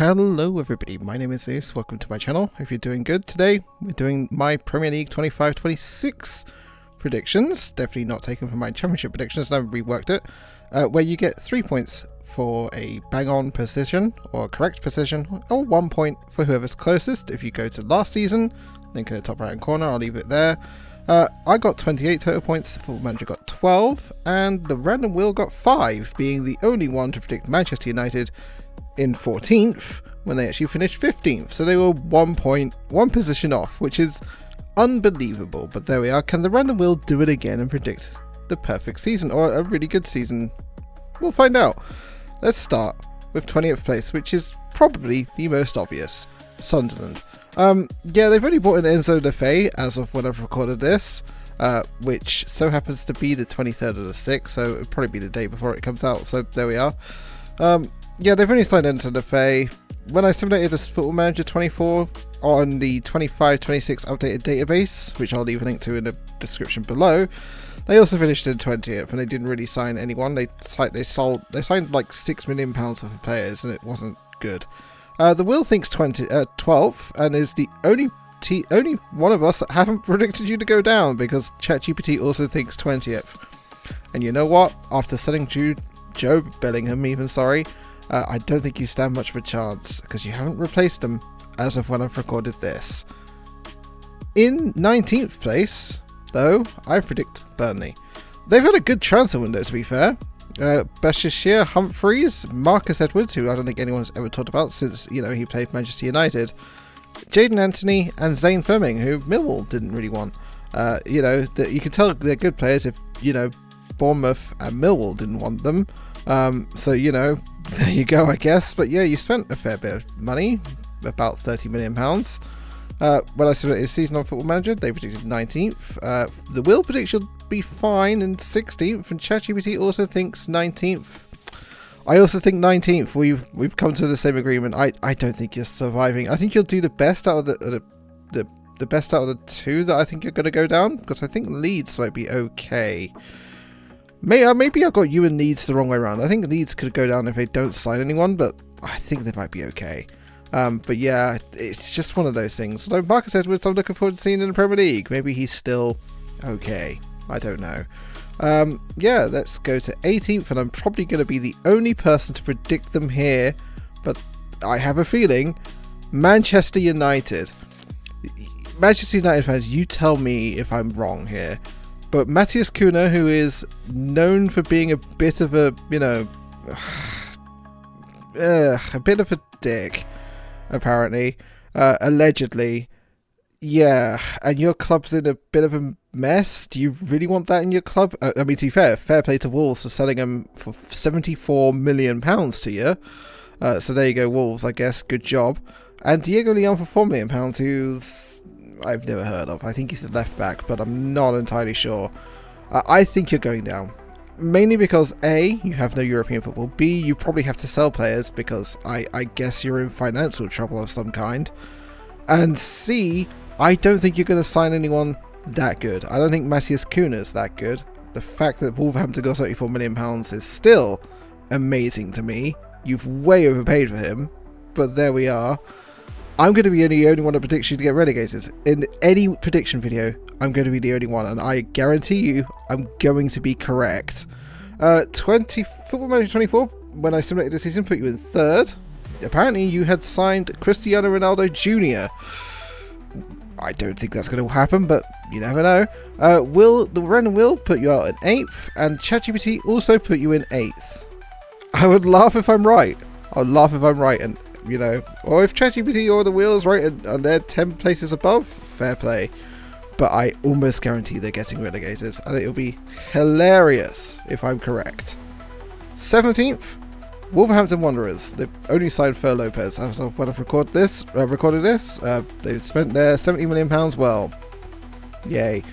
Hello everybody, my name is Zeus, welcome to my channel. If you're doing good today, we're doing my Premier League 25-26 predictions, definitely not taken from my championship predictions, and I've reworked it, where you get 3 points for a bang-on precision, or correct precision, or 1 point for whoever's closest. If you go to last season, link in the top right hand corner, I'll leave it there. I got 28 total points, Football Manager got 12, and the random wheel got 5, being the only one to predict Manchester United in 14th when they actually finished 15th. So they were 1 point, 1 position off, which is unbelievable. But there we are. Can the random wheel do it again and predict the perfect season or a really good season? We'll find out. Let's start with 20th place, which is probably the most obvious. Sunderland. Yeah, they've only bought in Enzo Lefebvre as of when I've recorded this, which so happens to be the 23rd of the 6th, so it'll probably be the day before it comes out. So there we are. Yeah, they've only signed Enzo Lefebvre. When I simulated this Football Manager 24 on the 25-26 updated database, which I'll leave a link to in the description below, they also finished in 20th, and they didn't really sign anyone. They signed like £6 million worth of players, and it wasn't good. The Will thinks 12th, and is the only one of us that haven't predicted you to go down, because Chat GPT also thinks 20th. And you know what? After selling Joe Bellingham, I don't think you stand much of a chance, because you haven't replaced them as of when I've recorded this. In 19th place, though, I predict Burnley. They've had a good transfer window, to be fair. Bashir Humphreys, Marcus Edwards, who I don't think anyone's ever talked about since, he played Manchester United, Jaden Anthony, and Zane Fleming, who Millwall didn't really want. You can tell they're good players if, Bournemouth and Millwall didn't want them. So, there you go, I guess. But yeah, you spent a fair bit of money, about £30 million. When I submitted a season on Football Manager, they predicted 19th. The Will predict you'll be fine in 16th, and ChatGPT also thinks 19th. I also think 19th. We've come to the same agreement. I don't think you're surviving. I think you'll do the best out of the best out of the two that I think you're going to go down, because I think Leeds might be okay. Maybe I got you and Leeds the wrong way around. I think Leeds could go down if they don't sign anyone, but I think they might be okay. But yeah, it's just one of those things. So Marcus Edwards, I'm looking forward to seeing in the Premier League. Maybe he's still okay. I don't know. Yeah, let's go to 18th, and I'm probably going to be the only person to predict them here, but I have a feeling Manchester United. Manchester United fans, you tell me if I'm wrong here. But Matthias Cunha, who is known for being a bit of a, a bit of a dick, apparently, allegedly, yeah, and your club's in a bit of a mess. Do you really want that in your club? I mean, to be fair play to Wolves for selling him for £74 million to you. So there you go, Wolves, I guess, good job. And Diego Leon for £4 million, who's I've never heard of. I think he's a left back, but I'm not entirely sure. I think you're going down. Mainly because A, you have no European football. B, you probably have to sell players because I guess you're in financial trouble of some kind. And C, I don't think you're going to sign anyone that good. I don't think Matthias Cunha is that good. The fact that Wolverhampton got £74 million is still amazing to me. You've way overpaid for him, but there we are. I'm going to be the only one that predicts you to get relegated. In any prediction video, I'm going to be the only one, and I guarantee you I'm going to be correct. Football Manager 24, when I simulated the season, put you in 3rd. Apparently, you had signed Cristiano Ronaldo Jr. I don't think that's going to happen, but you never know. The random will put you out in 8th, and ChatGPT also put you in 8th. I would laugh if I'm right. I'll laugh if I'm right, and or if ChatGPT or the wheel's right and they're 10 places above, fair play. But I almost guarantee they're getting relegated, and it'll be hilarious if I'm correct. 17th, Wolverhampton Wanderers. They've only signed Fer Lopez as of when I've recorded this. They've spent their £70 million well. Yay.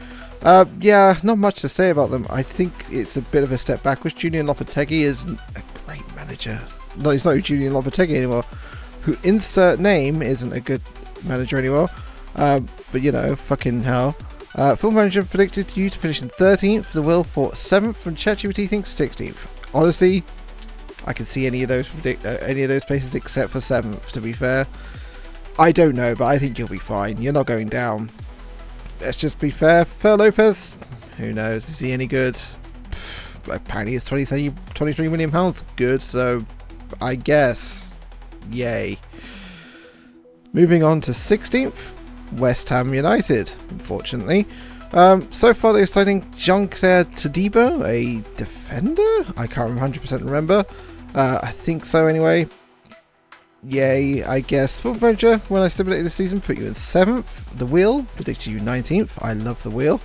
Yeah, not much to say about them. I think it's a bit of a step backwards. Julian Lopetegui isn't a great manager. No, he's not Julian Lopetegui anymore. Who insert name isn't a good manager anymore. But fucking hell. Football Manager predicted you to finish in 13th. The Will for 7th, and ChatGPT thinks 16th. Honestly, I can see any of those places except for 7th, to be fair. I don't know, but I think you'll be fine. You're not going down. Let's just be fair. Fer Lopez, who knows? Is he any good? Apparently it's 23 million pounds. Good, so I guess. Yay. Moving on to 16th, West Ham United, unfortunately. So far they're signing Jean-Claire Todibo, a defender? I can't 100% remember. I think so anyway. Yay, I guess. Football Manager, when I simulated the season, put you in 7th. The Wheel predicted you 19th. I love The Wheel.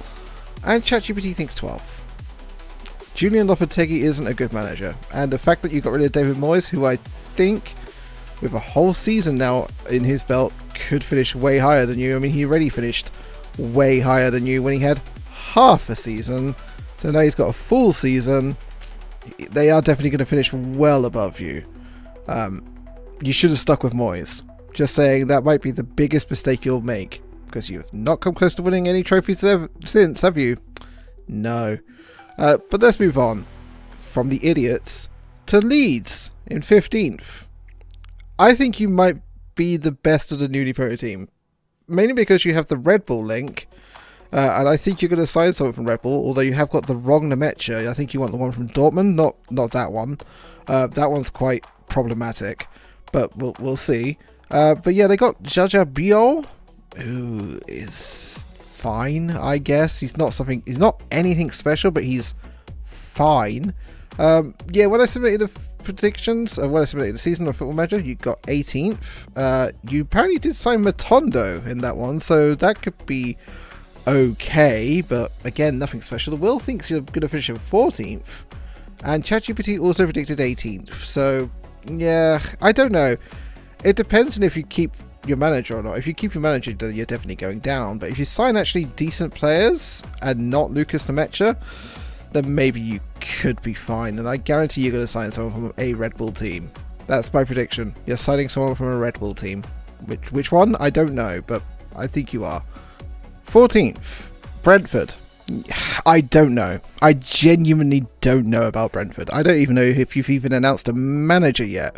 And Chat GPT thinks 12th. Julian Lopetegui isn't a good manager. And the fact that you got rid of David Moyes, who I think, with a whole season now in his belt, could finish way higher than you. I mean, he already finished way higher than you when he had half a season. So now he's got a full season. They are definitely going to finish well above you. You should have stuck with Moyes. Just saying, that might be the biggest mistake you'll make, because you've not come close to winning any trophies since, have you? No. But let's move on from the idiots to Leeds in 15th. I think you might be the best of the newly promoted team, mainly because you have the Red Bull link, and I think you're going to sign someone from Red Bull, although you have got the wrong Nemecha. I think you want the one from Dortmund, not that one. That one's quite problematic, but we'll see. But yeah, they got Jaja Biol, who is fine, I guess. He's not anything special, but he's fine. Yeah, when I submitted the predictions, when I submitted the season of Football Manager, you got 18th. You apparently did sign Matondo in that one, so that could be okay, but again, nothing special. The Will thinks you're going to finish in 14th, and ChatGPT also predicted 18th, so yeah, I don't know. It depends on if you keep your manager or not. If you keep your manager, then you're definitely going down, but if you sign actually decent players and not Lucas Nemecha, then maybe you could be fine, and I guarantee you're going to sign someone from a Red Bull team. That's my prediction. You're signing someone from a Red Bull team. Which one? I don't know, but I think you are. 14th, Brentford. I don't know. I genuinely don't know about Brentford. I don't even know if you've even announced a manager yet.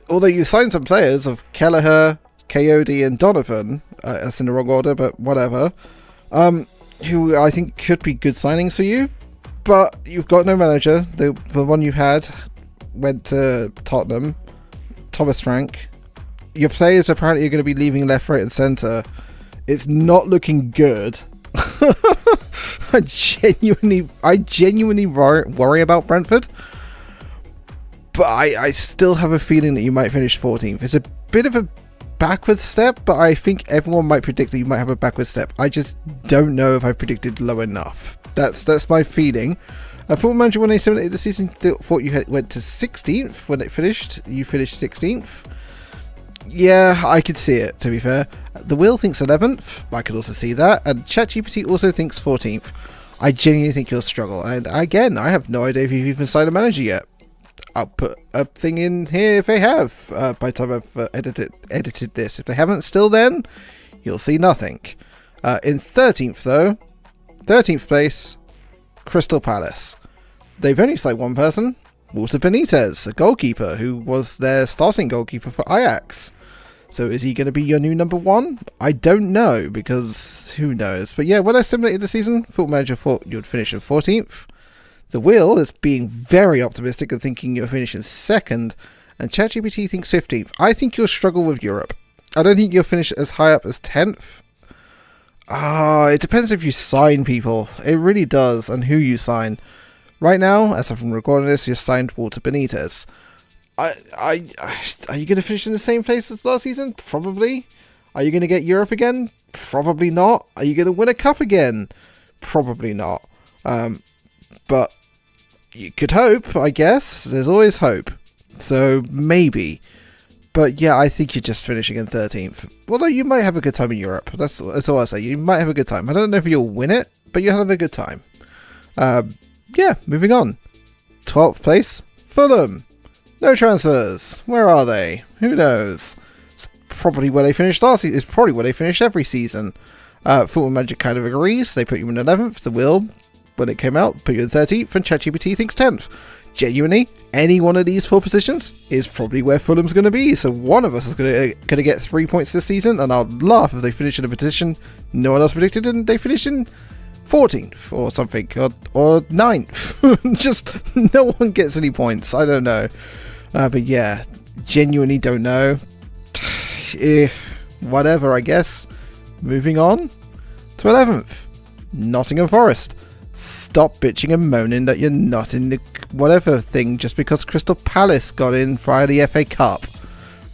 Although you signed some players of Kelleher, Coyote and Donovan. That's in the wrong order, but whatever. Who I think could be good signings for you, but you've got no manager. The one you had went to Tottenham, Thomas Frank. Your players apparently are going to be leaving left, right and centre. It's not looking good. I genuinely worry about Brentford, but I still have a feeling that you might finish 14th. It's a bit of a backward step, but I think everyone might predict that you might have a backward step. I just don't know if I've predicted low enough. That's my feeling. Football Manager, when they simulated the season, thought you went to 16th when it finished. You finished 16th. Yeah, I could see it, to be fair. The Will thinks 11th. I could also see that. And ChatGPT also thinks 14th. I genuinely think you'll struggle. And again, I have no idea if you've even signed a manager yet. I'll put a thing in here if they have, by the time I've edited this. If they haven't still then, you'll see nothing. In 13th though, 13th place, Crystal Palace. They've only signed one person, Walter Benitez, a goalkeeper who was their starting goalkeeper for Ajax. So is he going to be your new number one? I don't know, because who knows. But yeah, when I simulated the season, Football Manager thought you'd finish in 14th. The Will is being very optimistic and thinking you'll finish in 2nd, and ChatGPT thinks 15th. I think you'll struggle with Europe. I don't think you'll finish as high up as 10th. It depends if you sign people. It really does, and who you sign. Right now, as I'm recording this, you signed Walter Benitez. Are you going to finish in the same place as last season? Probably. Are you going to get Europe again? Probably not. Are you going to win a cup again? Probably not. But you could hope, I guess. There's always hope. So, maybe. But yeah, I think you're just finishing in 13th. Although you might have a good time in Europe. That's all I say. You might have a good time. I don't know if you'll win it, but you'll have a good time. Yeah, moving on. 12th place, Fulham. No transfers. Where are they? Who knows? It's probably where they finished last season. It's probably where they finished every season. Football Manager kind of agrees. They put you in 11th. The Will, when it came out, put you in 13th, and ChatGPT thinks 10th. genuinely, any one of these 4 positions is probably where Fulham's going to be. So one of us is going to get 3 points this season, and I'll laugh if they finish in a position no one else predicted and they finish in 14th or something, or 9th. Just no one gets any points. I don't know. But yeah, genuinely don't know. Whatever, I guess. Moving on to 11th, Nottingham Forest. Stop bitching and moaning that you're not in the whatever thing just because Crystal Palace got in via the FA Cup.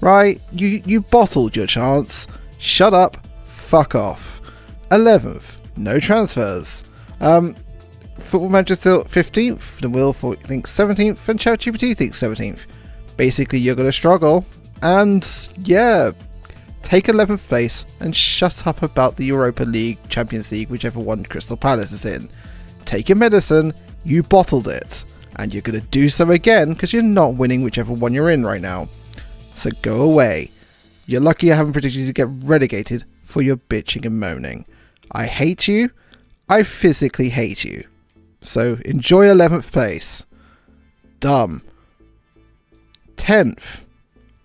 Right? You bottled your chance. Shut up. Fuck off. 11th, no transfers. Football Manager still 15th. The Will thinks 17th, and Chat GPT thinks 17th. Basically, you're going to struggle. And yeah, take 11th place and shut up about the Europa League, Champions League, whichever one Crystal Palace is in. Take your medicine, you bottled it, and you're going to do so again because you're not winning whichever one you're in right now. So go away. You're lucky I haven't predicted you to get relegated for your bitching and moaning. I hate you. I physically hate you. So enjoy 11th place. Dumb. 10th,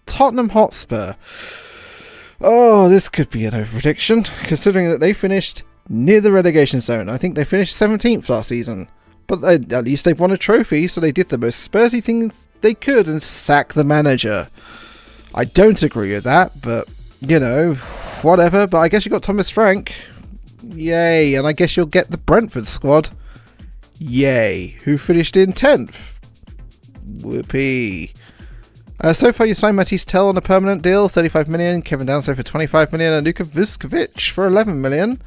Tottenham Hotspur. Oh, this could be an over-prediction, considering that they finished near the relegation zone. I think they finished 17th last season. But at least they've won a trophy, so they did the most Spursy thing they could and sack the manager. I don't agree with that, but, you know, whatever. But I guess you got Thomas Frank. Yay. And I guess you'll get the Brentford squad. Yay. Who finished in 10th? Whoopee. So far you signed Matisse Tell on a permanent deal, 35 million, Kevin Downside for 25 million, and Luka Vuskovic for 11 million.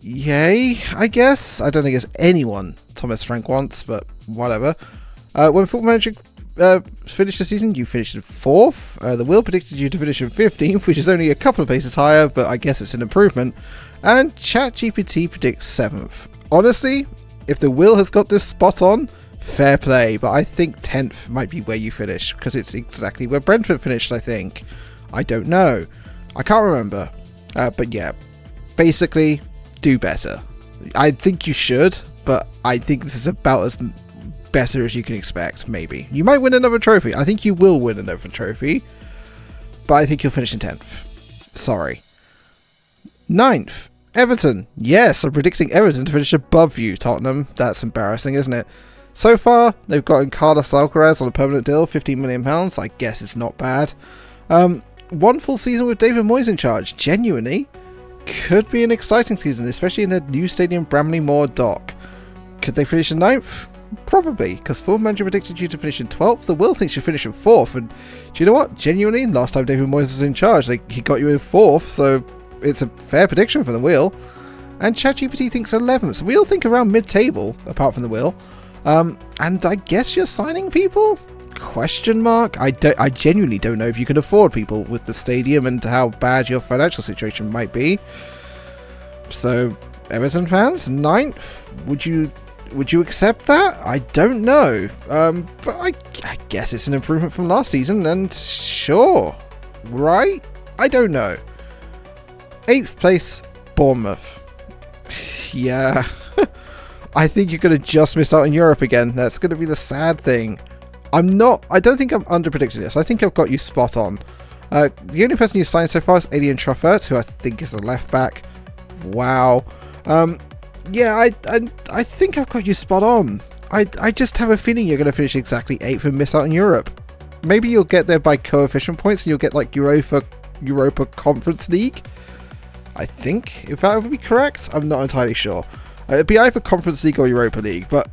Yay, I guess. I don't think it's anyone Thomas Frank wants, but whatever. When Football Manager finished the season, you finished in 4th. The Will predicted you to finish in 15th, which is only a couple of places higher, but I guess it's an improvement. And Chat GPT predicts 7th. Honestly, if the Will has got this spot on, fair play, but I think 10th might be where you finish, because it's exactly where Brentford finished, I think. I don't know. I can't remember. But yeah, basically, do better. I think you should, but I think this is about as better as you can expect, maybe. You might win another trophy. I think you will win another trophy, but I think you'll finish in 10th. Sorry. 9th, Everton. Yes, I'm predicting Everton to finish above you, Tottenham. That's embarrassing, isn't it? So far, they've gotten Carlos Alcaraz on a permanent deal, £15 million. I guess it's not bad. 1 full season with David Moyes in charge. Genuinely, could be an exciting season, especially in the new stadium Bramley Moor Dock. Could they finish in 9th? Probably, because Football Manager predicted you to finish in 12th. The Will thinks you finish in 4th. And do you know what? Genuinely, last time David Moyes was in charge, he got you in 4th, so it's a fair prediction for the Will. And ChatGPT thinks 11th. So we all think around mid-table, apart from the Will. And I guess you're signing people? Question mark? I genuinely don't know if you can afford people with the stadium and how bad your financial situation might be. So, Everton fans, 9th? Would you accept that? I don't know. But I guess it's an improvement from last season, and sure. Right? I don't know. 8th place, Bournemouth. Yeah. I think you're going to just miss out in Europe again. That's going to be the sad thing. I don't think I'm under-predicting this. I think I've got you spot on. The only person you signed so far is Adrian Truffert, who I think is a left-back. Wow. Yeah, I think I've got you spot on. I just have a feeling you're going to finish exactly 8th and miss out in Europe. Maybe you'll get there by coefficient points and you'll get like Europa Conference League. I think, if that would be correct. I'm not entirely sure. It'd be either Conference League or Europa League, but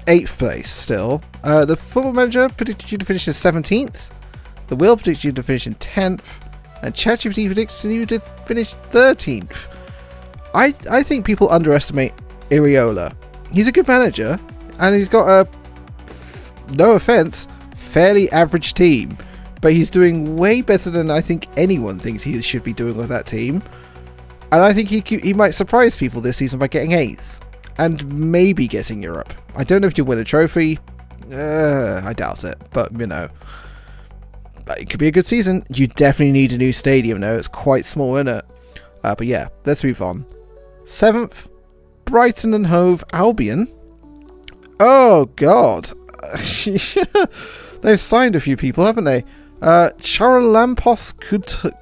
8th place still. The Football Manager predicted you to finish in 17th. The Will predicted you to finish in 10th. And ChatGPT predicts you to finish 13th. I think people underestimate Iraola. He's a good manager, and he's got a, no offense, fairly average team. But he's doing way better than I think anyone thinks he should be doing with that team. And I think he might surprise people this season by getting 8th. And maybe getting Europe. I don't know if you'll win a trophy. I doubt it. But, you know. It could be a good season. You definitely need a new stadium, though. It's quite small, isn't it? But yeah, let's move on. 7th, Brighton and Hove Albion. Oh, God. they've signed a few people, haven't they? Charalampos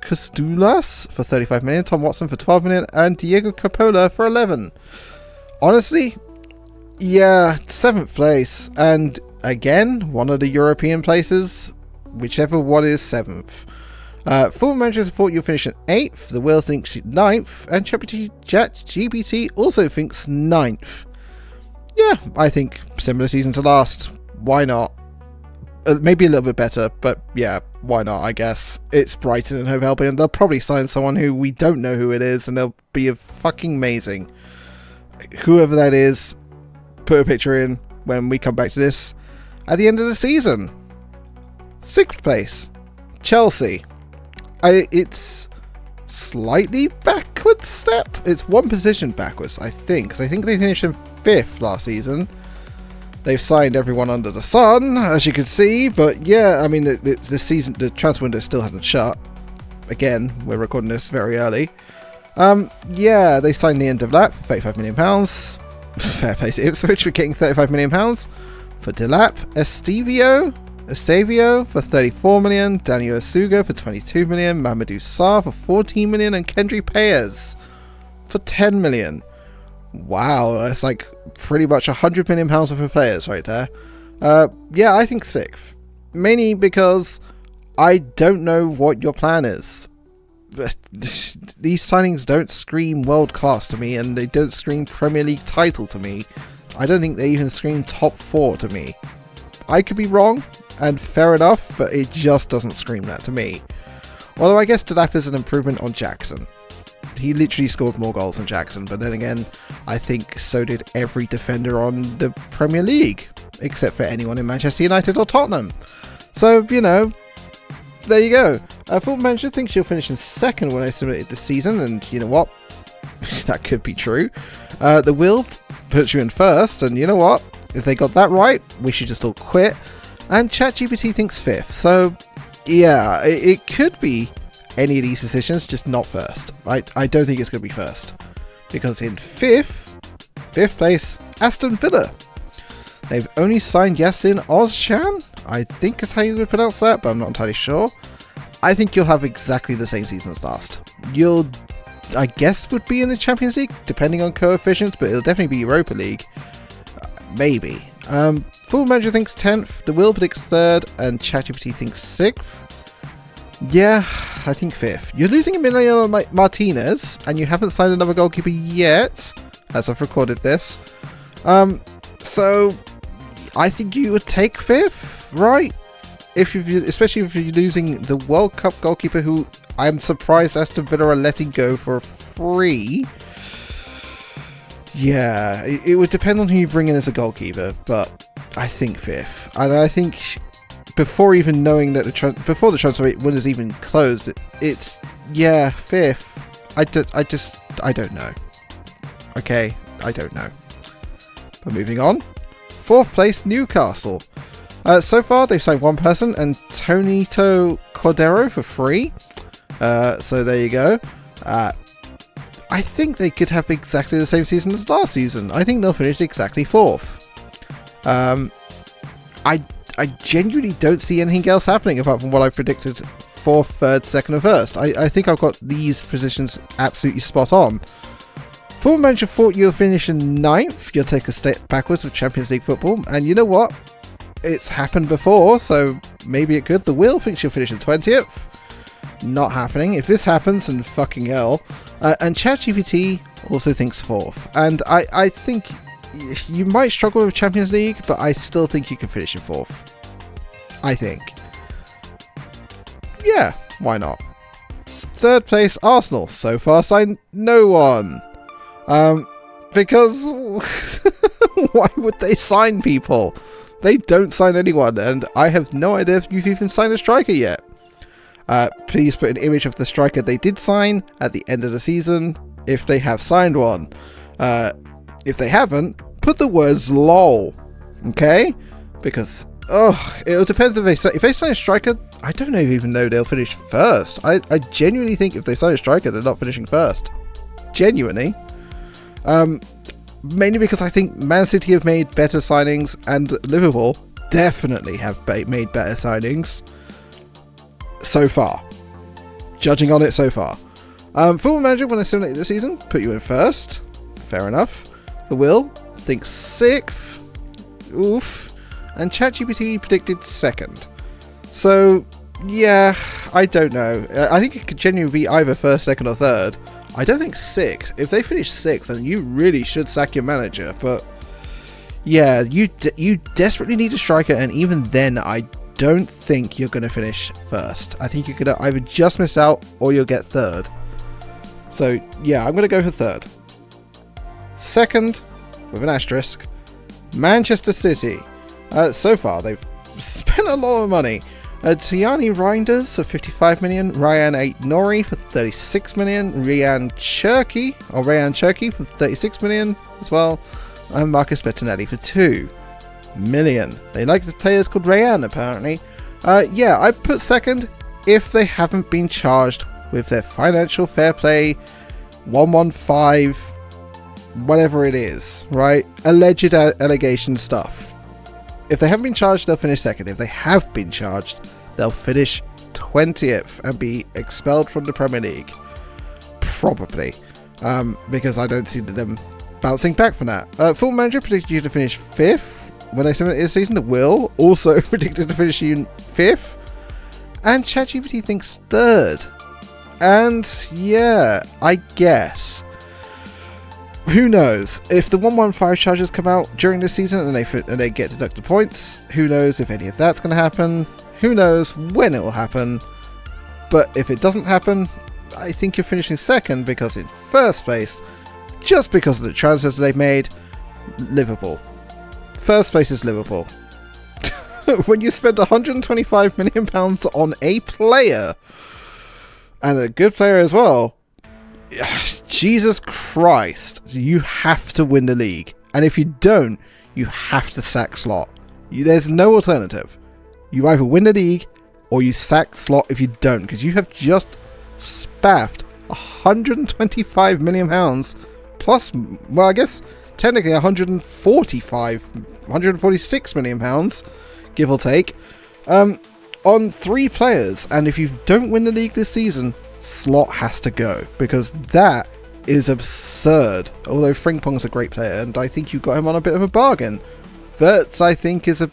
Koustulas for 35 million, Tom Watson for 12 million, and Diego Coppola for 11. Honestly, yeah, 7th place, and again, one of the European places, whichever one is 7th. Full Managers thought you'll finish at 8th, the Wheel thinks 9th, and Chat GPT also thinks 9th. Yeah, I think similar season to last. Why not? Maybe a little bit better, but yeah, why not, I guess. It's Brighton and Hove Albion. They'll probably sign someone who we don't know who it is, and they'll be fucking amazing. Whoever that is, put a picture in when we come back to this at the end of the season. 6th place, Chelsea. It's slightly backwards step. It's one position backwards, I think, because I think they finished in 5th last season. They've signed everyone under the sun, as you can see, but yeah, I mean, this season, the transfer window still hasn't shut. Again, we're recording this very early. Yeah, they signed Ian Delap for £35 million. Fair play to Ipswich for getting £35 million. For Delap, Estavio for 34 million, Daniel Asugo for 22 million, Mamadou Sarr for 14 million, and Kendry Payers for 10 million. Wow, that's like pretty much £100 million worth of players right there. Yeah, I think 6th. Mainly because I don't know what your plan is. These signings don't scream world class to me, and they don't scream Premier League title to me. I don't think they even scream top 4 to me. I could be wrong, and fair enough, but it just doesn't scream that to me. Although I guess Delap is an improvement on Jackson. He literally scored more goals than Jackson, but then again, I think so did every defender on the Premier League, except for anyone in Manchester United or Tottenham. So, you know, there you go. Football Manager thinks she'll finish in 2nd when I submitted this season, and you know what? That could be true. The Will puts you in 1st, and you know what? If they got that right, we should just all quit. And Chat GPT thinks 5th, so yeah, it could be any of these positions, just not 1st. I don't think it's going to be 1st. Because in 5th place, Aston Villa. They've only signed Yasin Ozcan, I think is how you would pronounce that, but I'm not entirely sure. I think you'll have exactly the same season as last. You'll, I guess, would be in the Champions League, depending on coefficients, but it'll definitely be Europa League. Maybe. Full Manager thinks 10th, The Will predicts 3rd, and ChatGPT thinks 6th. Yeah, I think 5th. You're losing Emiliano Martinez, and you haven't signed another goalkeeper yet, as I've recorded this. So I think you would take 5th, right? Especially if you're losing the World Cup goalkeeper, who I'm surprised Aston Villa are letting go for free. Yeah, it would depend on who you bring in as a goalkeeper, but I think 5th. And I think before even knowing that before the transfer window's even closed, it's yeah, 5th. I don't know. Okay, I don't know. But moving on, 4th place, Newcastle. So far they've signed one person, Antonito Cordero, for free. So there you go. I think they could have exactly the same season as last season. I think they'll finish exactly 4th. I genuinely don't see anything else happening apart from what I've predicted: 4th, 3rd, 2nd, and 1st. I think I've got these positions absolutely spot on. Full Manager thought you'll finish in 9th. You'll take a step backwards with Champions League football, and you know what? It's happened before, so maybe it could. The Will thinks you'll finish in 20th. Not happening. If this happens, then fucking hell. And ChatGPT also thinks 4th. And I think you might struggle with Champions League, but I still think you can finish in 4th. I think. Yeah, why not? 3rd place, Arsenal. So far signed no one. Because why would they sign people? They don't sign anyone, and I have no idea if you've even signed a striker yet. Please put an image of the striker they did sign at the end of the season, if they have signed one. If they haven't, put the words LOL, okay? Because, it depends if they sign a striker. I don't even know they'll finish 1st. I genuinely think if they sign a striker, they're not finishing 1st. Genuinely. Mainly because I think Man City have made better signings, and Liverpool definitely have made better signings so far. Judging on it so far. Football Manager, when I simulated the season, put you in first. Fair enough. The Will thinks 6th. Oof. And Chat GPT predicted 2nd. So, yeah, I don't know. I think it could genuinely be either 1st, 2nd, or 3rd. I don't think 6th. If they finish 6th, then you really should sack your manager. But, yeah, you desperately need a striker, and even then, I don't think you're going to finish 1st. I think you're going to either just miss out, or you'll get 3rd. So, yeah, I'm going to go for 3rd. 2nd, with an asterisk, Manchester City. So far, they've spent a lot of money. Tiani Reinders for 55 million, Ryan 8 Nori for 36 million, Rayan Cherky for 36 million as well, and Marcus Bettinelli for 2 million. They like the players called Rayan, apparently. Yeah, I put 2nd if they haven't been charged with their financial fair play 115, whatever it is, right? Alleged allegation stuff. If they haven't been charged, they'll finish 2nd. If they have been charged, they'll finish 20th and be expelled from the Premier League. Probably. Because I don't see them bouncing back from that. Football Manager predicted you to finish 5th. When they simulated the season, the Will also predicted to finish you 5th. And ChatGPT thinks 3rd. And yeah, I guess. Who knows? If the 115 charges come out during this season and they get deducted points, who knows if any of that's going to happen? Who knows when it will happen? But if it doesn't happen, I think you're finishing 2nd, because in 1st place, just because of the transfers they've made, Liverpool. 1st place is Liverpool. When you spend £125 million on a player, and a good player as well, Jesus Christ, you have to win the league. And if you don't, you have to sack Slot. There's no alternative. You either win the league or you sack Slot if you don't, because you have just spaffed £125 million plus, well, I guess technically 146 million pounds, give or take, on 3 players. And if you don't win the league this season, Slot has to go, because that is absurd. Although Frimpong's a great player, and I think you got him on a bit of a bargain. Verts, I think, is a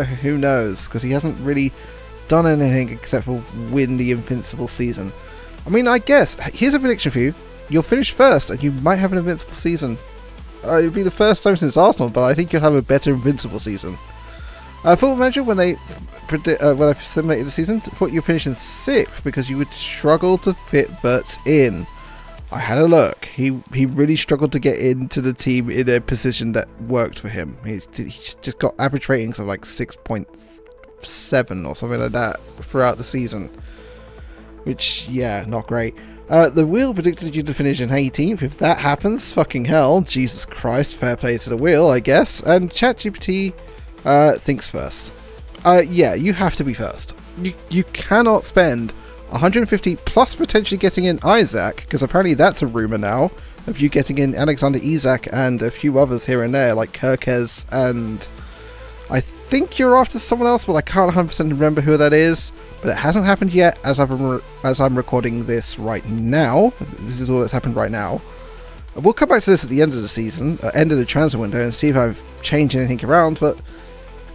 who knows, because he hasn't really done anything except for win the invincible season. I mean, I guess here's a prediction for you: you'll finish 1st, and you might have an invincible season. It'll be the first time since Arsenal, but I think you'll have a better invincible season. Football Manager, when I simulated the season, thought you were finishing 6th because you would struggle to fit Verts in. I had a look. He really struggled to get into the team in a position that worked for him. He's just got average ratings of like 6.7 or something like that throughout the season. Which, yeah, not great. The Wheel predicted you to finish in 18th. If that happens, fucking hell, Jesus Christ, fair play to the Wheel, I guess. And ChatGPT thinks 1st. Yeah, you have to be 1st. You cannot spend 150 plus potentially getting in Isaac, because apparently that's a rumour now of you getting in Alexander Isak and a few others here and there, like Kirkes, and I think you're after someone else, but I can't 100% remember who that is. But it hasn't happened yet as I'm recording this right now. This is all that's happened right now. We'll come back to this at the end of the season, end of the transfer window, and see if I've changed anything around, but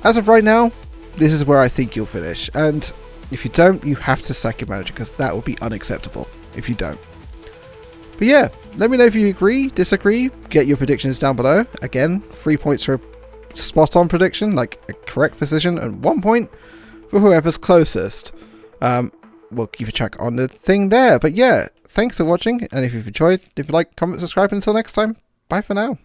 as of right now, this is where I think you'll finish. And if you don't, you have to sack your manager, because that would be unacceptable if you don't. But yeah, let me know if you agree, disagree, get your predictions down below. Again, 3 points for a spot on prediction, like a correct position, and 1 point for whoever's closest. We'll keep a track on the thing there. But yeah, thanks for watching, and if you've enjoyed, if you like, comment, subscribe. Until next time, bye for now.